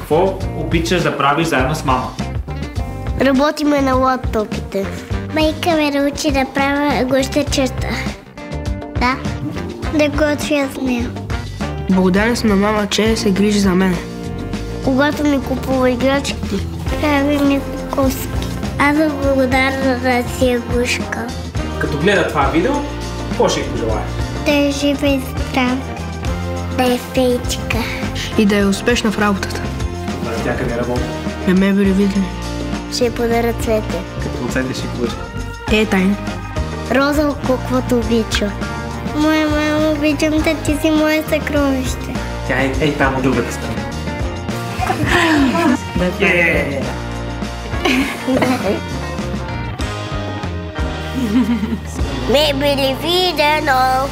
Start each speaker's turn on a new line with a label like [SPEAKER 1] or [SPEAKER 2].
[SPEAKER 1] Какво обичаш да правиш заедно с мама?
[SPEAKER 2] Работиме на лаптопите. Майка ме научи да правя гущерчета. Да. Да готвя с нея.
[SPEAKER 3] Благодарен съм на мама, че се грижи за мен.
[SPEAKER 2] Когато ми купува играчки, прави ми коски. Аз съм благодарна да си е гушка.
[SPEAKER 1] Като гледа това видео, какво ще й пожелаеш?
[SPEAKER 2] Да е жива и здрава. Да е феечка.
[SPEAKER 3] И да е успешна в работата.
[SPEAKER 1] Да, тя къде работи?
[SPEAKER 3] Ме мебели видели.
[SPEAKER 2] Ще й подаря цвете.
[SPEAKER 1] Като оцениш и кое?
[SPEAKER 3] Е, тайна.
[SPEAKER 2] Роза, каквото обича. Моя мама, обичам те, ти си мое съкровище.
[SPEAKER 1] Тя е там от другата страна.
[SPEAKER 2] Мебели видено.